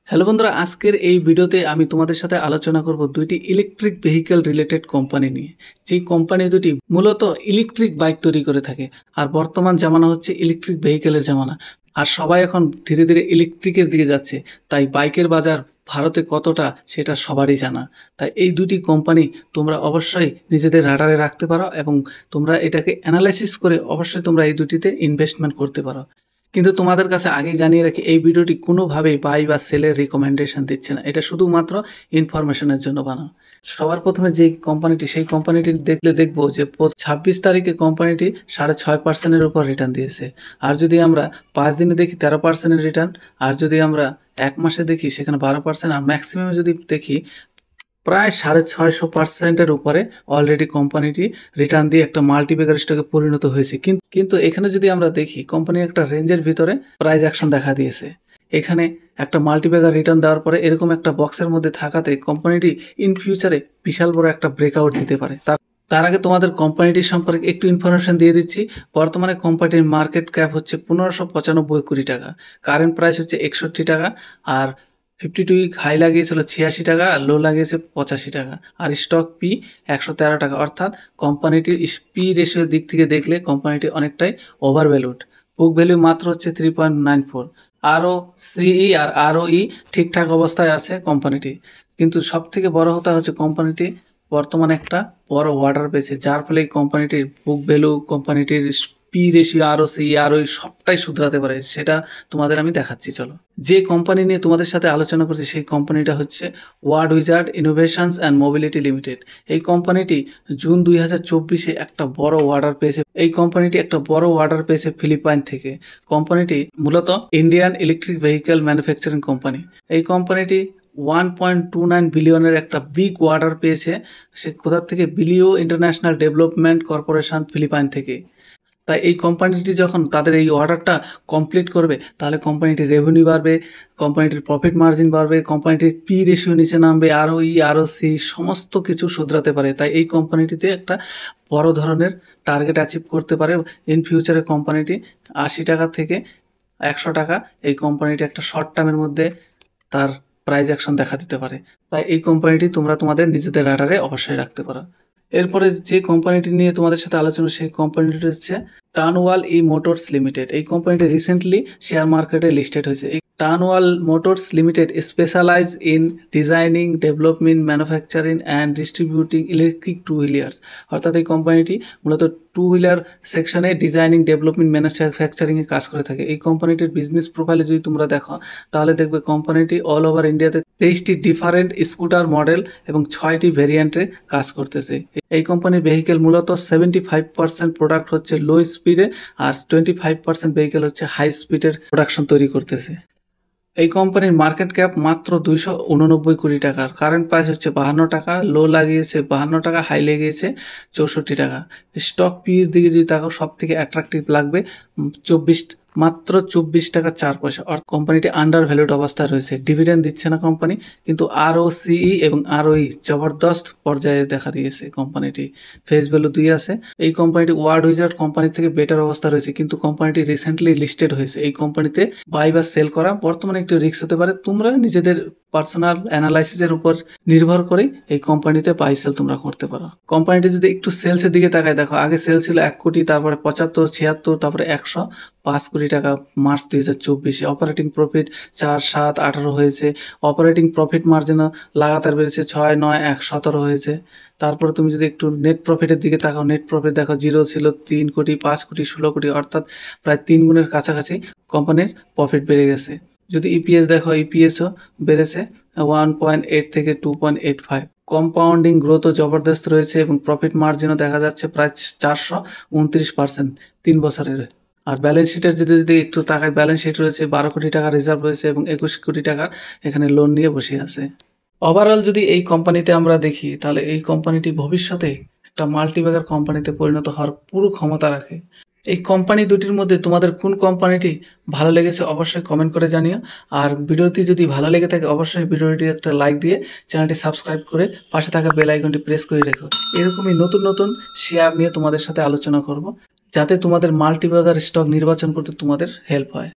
Hello বন্ধুরা, আজকের এই ভিডিওতে আমি তোমাদের সাথে আলোচনা করব দুইটি ইলেকট্রিক ভেহিকেল রিলেটেড কোম্পানি নিয়ে। যেই কোম্পানি দুটি মূলত ইলেকট্রিক বাইক তৈরি করে থাকে। আর বর্তমান জামানা হচ্ছে ইলেকট্রিক ভেহিকেলের জামানা। আর সবাই এখন ধীরে ধীরে ইলেকট্রিকের দিকে যাচ্ছে। তাই বাইকের বাজার ভারতে কতটা সেটা সবারই জানা। তাই এই দুটি কোম্পানি তোমরা অবশ্যই নিজেদের রাডারে রাখতে পারো এবং তোমরা এটাকে অ্যানালাইসিস করে অবশ্যই তোমরা এই দুটিতে ইনভেস্টমেন্ট করতে পারো। কিন্তু তোমাদের কাছে আগেই জানিয়ে রাখি, এই ভিডিওটি কোনোভাবেই বাই বা সেলের রিকমেন্ডেশন দিচ্ছে না। এটা শুধুমাত্র ইনফরমেশনের জন্য বানানো। সবার প্রথমে যে কোম্পানিটি, সেই কোম্পানিটি দেখবো যে 26 তারিখে কোম্পানিটি 6.5% উপর রিটার্ন দিয়েছে। আর যদি আমরা 5 দিনে দেখি 13% রিটার্ন, আর যদি আমরা 1 মাসে দেখি সেখানে 12%, আর ম্যাক্সিমাম যদি দেখি প্রায় 650% উপরে অলরেডি কোম্পানিটি রিটার্ন দিয়ে একটা মাল্টিব্যাগার স্টকে পরিণত হয়েছে। কিন্তু এখানে যদি আমরা দেখি, কোম্পানি একটা রেঞ্জের ভিতরে প্রাইস অ্যাকশন দেখা দিয়েছে। এখানে একটা মাল্টিব্যাগার রিটার্ন দেওয়ার পরে এরকম একটা বক্সের মধ্যে থাকাতে কোম্পানিটি ইন ফিউচারে বিশাল বড় একটা ব্রেকআউট দিতে পারে। তার আগে তোমাদের কোম্পানিটির সম্পর্কে একটু ইনফরমেশন দিয়ে দিচ্ছি। বর্তমানে কোম্পানিটির মার্কেট ক্যাপ হচ্ছে 1595 কোটি টাকা, কারেন্ট প্রাইস হচ্ছে 61 টাকা, আর 52 উইক হাই লাগিয়েছিল 86 টাকা, আর লো লাগিয়েছে 85 টাকা, আর স্টক পি 113 টাকা। অর্থাৎ কোম্পানিটির পি রেশিওর দিক থেকে দেখলে কোম্পানিটি অনেকটাই ওভার ভ্যালুড। বুক ভ্যালু মাত্র হচ্ছে 3.94। আরও সিই আর আরওই ঠিকঠাক অবস্থায় আছে কোম্পানিটি। কিন্তু সব থেকে বড় কথা হচ্ছে কোম্পানিটি বর্তমানে একটা বড় অর্ডার পেয়েছে, যার ফলে এই কোম্পানিটির বুক ভ্যালু, কোম্পানিটির পি রেশিও, আরওই সবটাই শুধরাতে পারে। সেটা তোমাদের আমি দেখাচ্ছি। চলো, যে কোম্পানি নিয়ে তোমাদের সাথে আলোচনা করছি সেই কোম্পানিটা হচ্ছে word wizard innovations and mobility limited. এই কোম্পানিটি জুন 2024-এ একটা বড় অর্ডার পেয়েছে। এই কোম্পানিটি একটা বড় অর্ডার পেয়েছে ফিলিপাইন থেকে। কোম্পানিটি মূলত Indian electric vehicle manufacturing company. এই কোম্পানিটি 1.29 বিলিয়নের একটা বিগ অর্ডার পেয়েছে। সে কোথার থেকে? বিলিও ইন্টারন্যাশনাল ডেভেলপমেন্ট কর্পোরেশন, ফিলিপাইন থেকে। তাই এই কোম্পানিটি যখন তাদের এই অর্ডারটা কমপ্লিট করবে, তাহলে কোম্পানিটির রেভিনিউ বাড়বে, কোম্পানিটির প্রফিট মার্জিন বাড়বে, কোম্পানিটির পি রেশিও নিচে নামবে, আরওই আরওসি সমস্ত কিছু শুধরাতে পারে। তাই এই কোম্পানিটিতে একটা বড় ধরনের টার্গেট অ্যাচিভ করতে পারে। ইন ফিউচারে কোম্পানিটি 80 টাকা থেকে 100 টাকা, এই কোম্পানিটি একটা শর্ট টার্মের মধ্যে তার প্রাইস অ্যাকশন দেখা দিতে পারে। তাই এই কোম্পানিটি তোমরা তোমাদের নিজেদের রাডারে অবশ্যই রাখতে পারো। এরপরে যে কোম্পানিটি নিয়ে তোমাদের সাথে আলোচনা, সেই কোম্পানিটি হচ্ছে টানওয়াল ই মোটরস লিমিটেড। এই কোম্পানিটি রিসেন্টলি শেয়ার মার্কেটে লিস্টেড হয়েছে। এই Tunwal motors limited specialise in designing, development, manufacturing and distributing electric two wheelers. অর্থাৎ এই কোম্পানিটি মূলত টু হুইলার সেকশনে ডিজাইনিং, ডেভেলপমেন্ট, ম্যানুফ্যাকচারিংয়ে কাজ করে থাকে। এই কোম্পানিটির বিজনেস প্রোফাইলে যদি তোমরা দেখো, তাহলে দেখবে কোম্পানিটি অল ওভার ইন্ডিয়াতে 23টি ডিফারেন্ট স্কুটার মডেল এবং 6টি ভেরিয়েন্টে কাজ করতেছে। এই কোম্পানির ভেহিকেল মূলত 75% প্রোডাক্ট হচ্ছে লো স্পিডে, আর 25% ভেহিকেল হচ্ছে হাই স্পিডের প্রোডাকশন তৈরি করতেছে। এই কোম্পানির মার্কেট ক্যাপ মাত্র 289 কোটি টাকার, কারেন্ট প্রাইস হচ্ছে 52 টাকা, লো লাগিয়েছে 52 টাকা, হাই লেগেছে 64 টাকা। স্টক পির দিকে যদি তাকাও, সব থেকে অ্যাট্রাকটিভ লাগবে মাত্র 24 টাকা 4 পয়সা। অর্থাৎ কোম্পানিটি আন্ডার ভ্যালুড অবস্থায় রয়েছে। ডিভিডেন্ড দিচ্ছে না কোম্পানি, কিন্তু আরওসিই এবং আরওই জবরদস্ত পর্যায়ে দেখা দিয়েছে। কোম্পানিটি ফেস ভ্যালু 2 আছে। এই কোম্পানিটি ওয়ার্ড উইজার্ড কোম্পানি থেকে বেটার অবস্থা রয়েছে, কিন্তু কোম্পানিটি রিসেন্টলি লিস্টেড হয়েছে। এই কোম্পানিতে বাই বা সেল করা বর্তমানে একটু রিস্ক হতে পারে। তোমরা নিজেদের পার্সোনাল অ্যানালাইসিসের উপর নির্ভর করে এই কোম্পানিতে বাই সেল তোমরা করতে পারো। কোম্পানিটি যদি একটু সেলসের দিকে তাকায়, দেখো আগে সেল ছিল 1 কোটি, তারপরে 75, 76, তারপরে 105 কোটি টাকা মার্চ 2024-এ। অপারেটিং প্রফিট 4, 7, 18 হয়েছে। অপারেটিং প্রফিট মার্জিনও লাগাতার বেড়েছে, 6, 9, 1, 17 হয়েছে। তারপরে তুমি যদি একটু নেট প্রফিটের দিকে তাকাও, নেট প্রফিট দেখো 0 ছিল, 3 কোটি, 5 কোটি, 16 কোটি, অর্থাৎ প্রায় 3 গুণের কাছাকাছি কোম্পানির প্রফিট বেড়ে গেছে। যদি ইপিএস দেখো, ইপিএসও বেড়েছে 1.8 থেকে 2.85। কম্পাউন্ডিং গ্রোথও জবরদস্ত রয়েছে এবং প্রফিট মার্জিনও দেখা যাচ্ছে প্রায় 429% 3 বছরের। আর ব্যালেন্স শিটের যদি একটু তাকায়, ব্যালেন্স শিট রয়েছে 12 কোটি টাকা রিজার্ভ রয়েছে এবং 21 কোটি টাকার এখানে লোন নিয়ে বসে আছে। ওভারঅল যদি এই কোম্পানিতে আমরা দেখি, তাহলে এই কোম্পানিটি ভবিষ্যতে একটা মাল্টিব্যাগার কোম্পানিতে পরিণত হওয়ার পুরো ক্ষমতা রাখে। এই কোম্পানি দুটির মধ্যে তোমাদের কোন কোম্পানিটি ভালো লেগেছে অবশ্যই কমেন্ট করে জানিও। আর ভিডিওটি যদি ভালো লেগে থাকে অবশ্যই ভিডিওটি একটা লাইক দিয়ে চ্যানেলটি সাবস্ক্রাইব করে পাশে থাকা বেল আইকনটি প্রেস করে রেখো। এরকমই নতুন নতুন শেয়ার নিয়ে তোমাদের সাথে আলোচনা করব, যাতে তোমাদের মাল্টিব্যাগার স্টক নির্বাচন করতে তোমাদের হেল্প হয়।